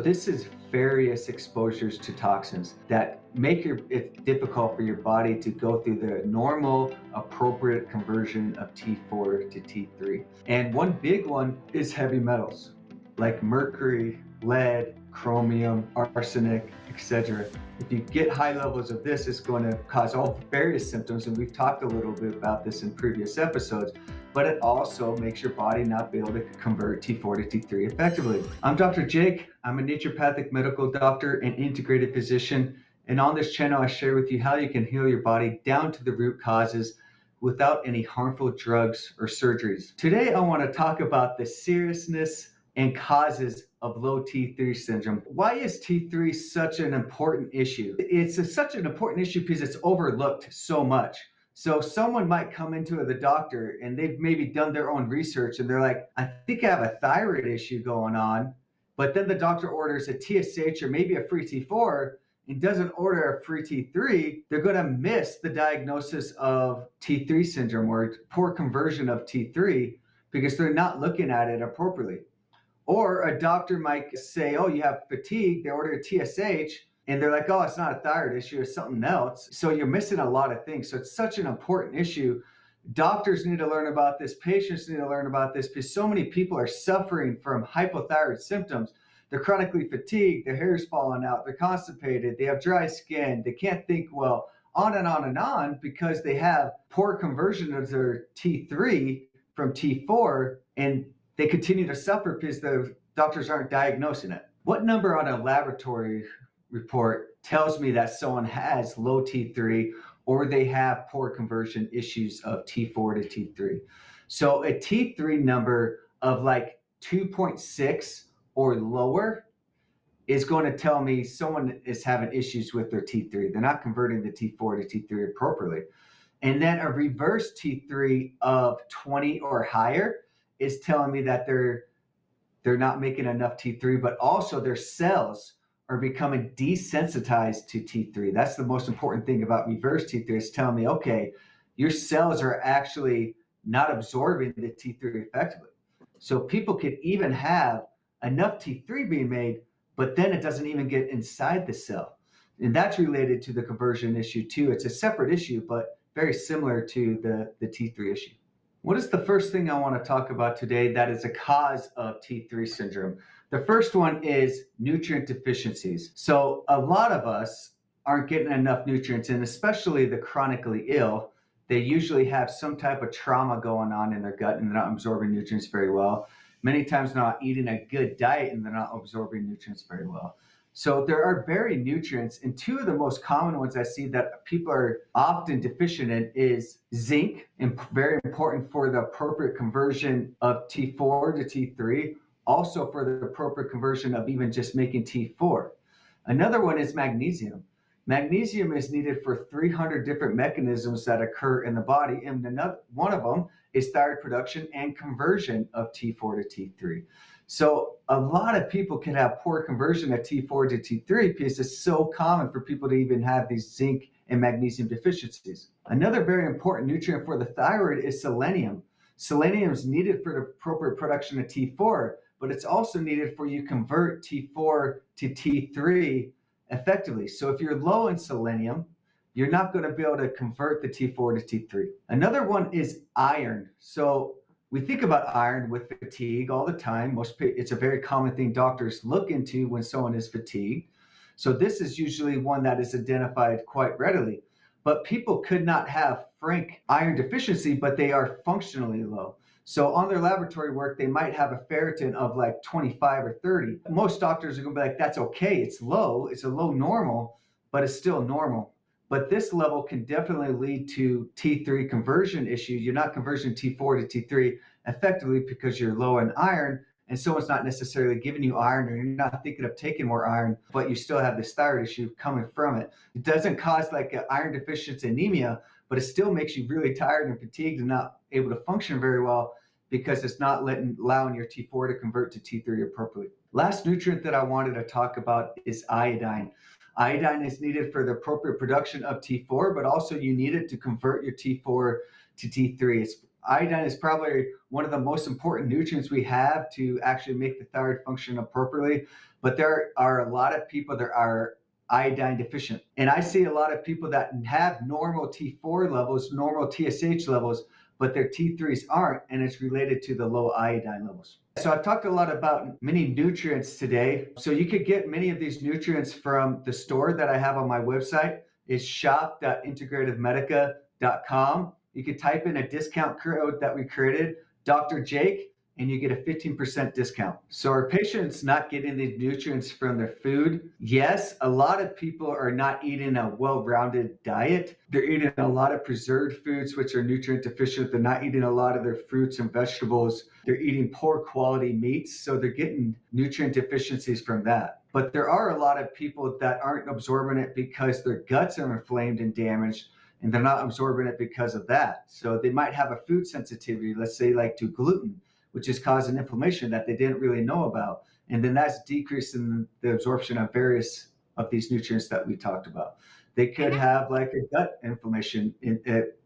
This is various exposures to toxins that make it difficult for your body to go through the normal, appropriate conversion of T4 to T3. And one big one is heavy metals like mercury, lead, chromium, arsenic, etc. If you get high levels of this, it's going to cause all various symptoms, and we've talked a little bit about this in previous episodes, but it also makes your body not be able to convert T4 to T3 effectively. I'm Dr. Jake. I'm a naturopathic medical doctor and integrative physician, and on this channel I share with you how you can heal your body down to the root causes without any harmful drugs or surgeries. Today I want to talk about the seriousness and causes of low T3 syndrome. Why is T3 such an important issue? It's such an important issue because it's overlooked so much. So someone might come into the doctor and they've maybe done their own research and they're like, I think I have a thyroid issue going on, but then the doctor orders a TSH or maybe a free T4 and doesn't order a free T3, they're going to miss the diagnosis of T3 syndrome or poor conversion of T3 because they're not looking at it appropriately. Or a doctor might say, oh, you have fatigue, they order a TSH, and they're like, oh, it's not a thyroid issue, it's something else. So you're missing a lot of things. So it's such an important issue. Doctors need to learn about this, patients need to learn about this, because so many people are suffering from hypothyroid symptoms. They're chronically fatigued, their hair's falling out, they're constipated, they have dry skin, they can't think well, on and on and on, because they have poor conversion of their T3 from T4, and they continue to suffer because the doctors aren't diagnosing it. What number on a laboratory report tells me that someone has low T3 or they have poor conversion issues of T4 to T3? So a T3 number of like 2.6 or lower is going to tell me someone is having issues with their T3. They're not converting the T4 to T3 appropriately. And then a reverse T3 of 20 or higher is telling me that they're not making enough T3, but also their cells are becoming desensitized to T3. That's the most important thing about reverse T3. It's telling me, okay, your cells are actually not absorbing the T3 effectively. So people could even have enough T3 being made, but then it doesn't even get inside the cell. And that's related to the conversion issue too. It's a separate issue, but very similar to the T3 issue. What is the first thing I want to talk about today that is a cause of T3 syndrome? The first one is nutrient deficiencies. So a lot of us aren't getting enough nutrients, and especially the chronically ill, they usually have some type of trauma going on in their gut and they're not absorbing nutrients very well. Many times they're not eating a good diet and they're not absorbing nutrients very well. So there are varied nutrients, and two of the most common ones I see that people are often deficient in is zinc, and very important for the appropriate conversion of T4 to T3, also for the appropriate conversion of even just making T4. Another one is magnesium. Magnesium is needed for 300 different mechanisms that occur in the body, and one of them is thyroid production and conversion of T4 to T3. So a lot of people can have poor conversion of T4 to T3 because it's so common for people to even have these zinc and magnesium deficiencies. Another very important nutrient for the thyroid is selenium. Selenium is needed for the appropriate production of T4, but it's also needed for you convert T4 to T3 effectively. So if you're low in selenium, you're not going to be able to convert the T4 to T3. Another one is iron. So we think about iron with fatigue all the time. It's a very common thing doctors look into when someone is fatigued. So this is usually one that is identified quite readily. But people could not have frank iron deficiency, but they are functionally low. So on their laboratory work, they might have a ferritin of like 25 or 30. Most doctors are going to be like, that's okay. It's low. It's a low normal, but it's still normal. But this level can definitely lead to T3 conversion issues. You're not converting T4 to T3 effectively because you're low in iron, and someone's not necessarily giving you iron, or you're not thinking of taking more iron, but you still have this thyroid issue coming from it. It doesn't cause like an iron deficiency anemia, but it still makes you really tired and fatigued and not able to function very well because it's not allowing your T4 to convert to T3 appropriately. Last nutrient that I wanted to talk about is iodine. Iodine is needed for the appropriate production of T4, but also you need it to convert your T4 to T3. It's Iodine is probably one of the most important nutrients we have to actually make the thyroid function appropriately. But there are a lot of people that are iodine deficient. And I see a lot of people that have normal T4 levels, normal TSH levels, but their T3s aren't, and it's related to the low iodine levels. So I've talked a lot about many nutrients today. So you could get many of these nutrients from the store that I have on my website. It's shop.integrativemedica.com. You could type in a discount code that we created, Dr. Jake, and you get a 15% discount. So are patients not getting the nutrients from their food? Yes, a lot of people are not eating a well-rounded diet. They're eating a lot of preserved foods, which are nutrient deficient. They're not eating a lot of their fruits and vegetables. They're eating poor quality meats, so they're getting nutrient deficiencies from that. But there are a lot of people that aren't absorbing it because their guts are inflamed and damaged, and they're not absorbing it because of that. So they might have a food sensitivity, let's say like to gluten, which is causing inflammation that they didn't really know about. And then that's decreasing the absorption of various of these nutrients that we talked about. They could have like a gut inflammation,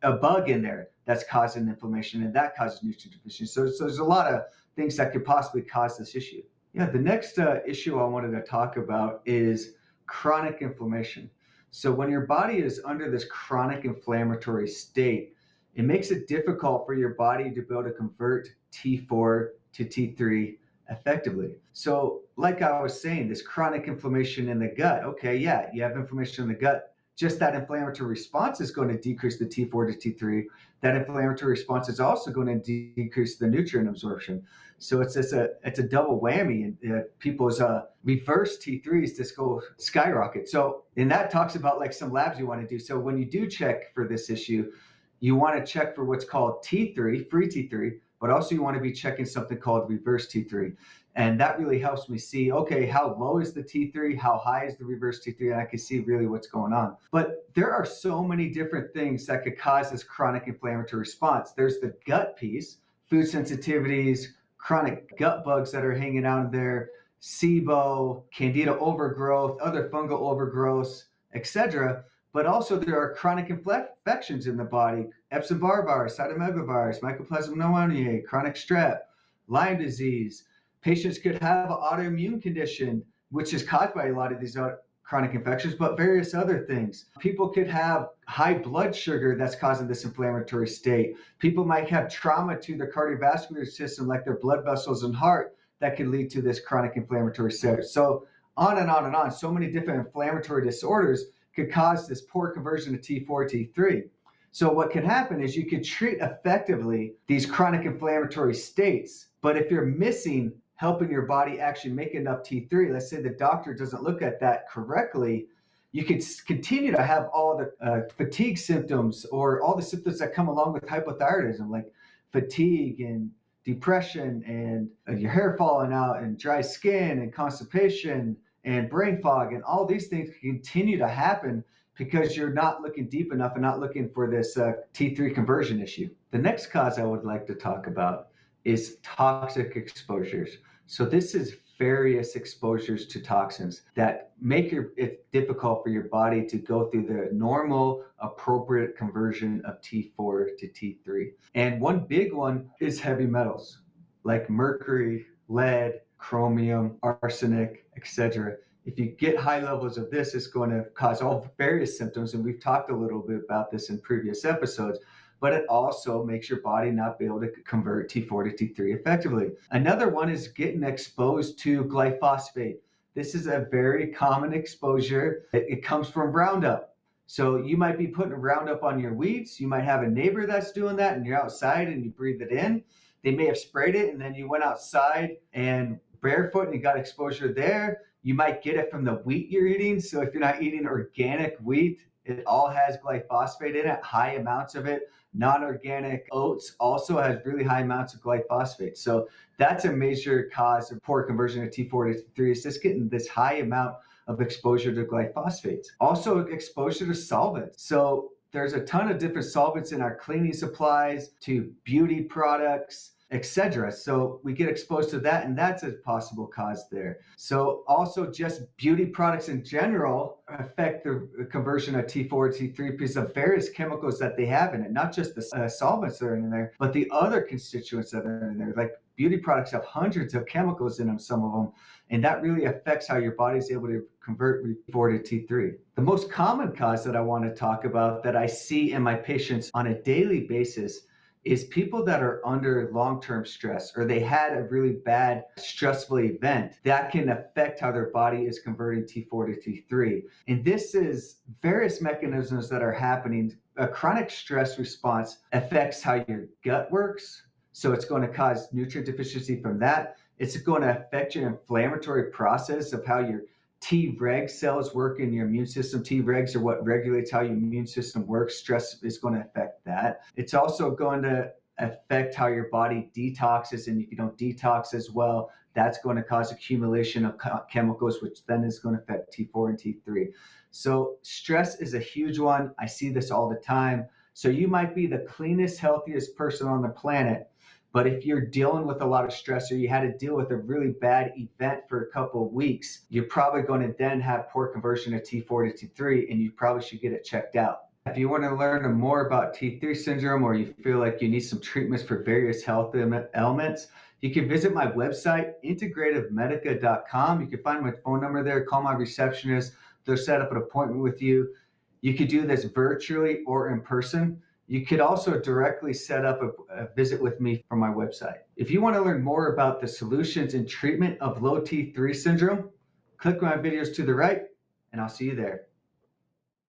a bug in there that's causing inflammation, and that causes nutrient deficiency. So there's a lot of things that could possibly cause this issue. Yeah, the next issue I wanted to talk about is chronic inflammation. So when your body is under this chronic inflammatory state, it makes it difficult for your body to be able to convert T4 to T3 effectively. So like I was saying, this chronic inflammation in the gut, okay, yeah, you have inflammation in the gut. Just that inflammatory response is going to decrease the T4 to T3. That inflammatory response is also going to decrease the nutrient absorption. So it's a double whammy, and people's reverse T3s just go skyrocket. So, and that talks about like some labs you want to do. So when you do check for this issue, you want to check for what's called T3, free T3, but also you want to be checking something called reverse T3. And that really helps me see, okay, how low is the T3? How high is the reverse T3? And I can see really what's going on. But there are so many different things that could cause this chronic inflammatory response. There's the gut piece, food sensitivities, chronic gut bugs that are hanging out in there, SIBO, candida overgrowth, other fungal overgrowths, etc. But also there are chronic infections in the body, Epstein-Barr virus, cytomegalovirus, mycoplasma pneumoniae, chronic strep, Lyme disease. Patients could have an autoimmune condition, which is caused by a lot of these chronic infections, but various other things. People could have high blood sugar that's causing this inflammatory state. People might have trauma to their cardiovascular system, like their blood vessels and heart, that could lead to this chronic inflammatory state. So on and on and on. So many different inflammatory disorders could cause this poor conversion to T4, T3. So what could happen is you could treat effectively these chronic inflammatory states, but if you're missing helping your body actually make enough T3, let's say the doctor doesn't look at that correctly, you could continue to have all the fatigue symptoms or all the symptoms that come along with hypothyroidism, like fatigue and depression and your hair falling out and dry skin and constipation and brain fog, and all these things continue to happen because you're not looking deep enough and not looking for this T3 conversion issue. The next cause I would like to talk about is toxic exposures. So this is various exposures to toxins that make it difficult for your body to go through the normal, appropriate conversion of T4 to T3. And one big one is heavy metals like mercury, lead, chromium, arsenic, etc. If you get high levels of this, it's going to cause all various symptoms. And we've talked a little bit about this in previous episodes, but it also makes your body not be able to convert T4 to T3 effectively. Another one is getting exposed to glyphosate. This is a very common exposure. It comes from Roundup. So you might be putting Roundup on your weeds. You might have a neighbor that's doing that and you're outside and you breathe it in. They may have sprayed it and then you went outside and barefoot and you got exposure there. You might get it from the wheat you're eating. So if you're not eating organic wheat, it all has glyphosate in it, high amounts of it. Non-organic oats also has really high amounts of glyphosate. So that's a major cause of poor conversion of T4 to T3, is just getting this high amount of exposure to glyphosate. Also exposure to solvents. So there's a ton of different solvents in our cleaning supplies, to beauty products, etc. So we get exposed to that, and that's a possible cause there. So also just beauty products in general affect the conversion of T4 to T3 because of various chemicals that they have in it, not just the solvents that are in there, but the other constituents that are in there. Like beauty products have hundreds of chemicals in them, some of them, and that really affects how your body is able to convert T4 to T3. The most common cause that I want to talk about that I see in my patients on a daily basis is people that are under long-term stress, or they had a really bad stressful event that can affect how their body is converting T4 to T3. And this is various mechanisms that are happening. A chronic stress response affects how your gut works. So it's going to cause nutrient deficiency from that. It's going to affect your inflammatory process of how your Treg cells work in your immune system. Tregs are what regulates how your immune system works. Stress is going to affect that. It's also going to affect how your body detoxes, and if you don't detox as well, that's going to cause accumulation of chemicals, which then is going to affect T4 and T3. So stress is a huge one. I see this all the time. So you might be the cleanest, healthiest person on the planet, but if you're dealing with a lot of stress, or you had to deal with a really bad event for a couple of weeks, you're probably going to then have poor conversion of T4 to T3, and you probably should get it checked out. If you want to learn more about T3 syndrome, or you feel like you need some treatments for various health ailments, you can visit my website, integrativemedica.com. You can find my phone number there, call my receptionist. They'll set up an appointment with you. You could do this virtually or in person. You could also directly set up a visit with me from my website. If you want to learn more about the solutions and treatment of low T3 syndrome, click my videos to the right, and I'll see you there.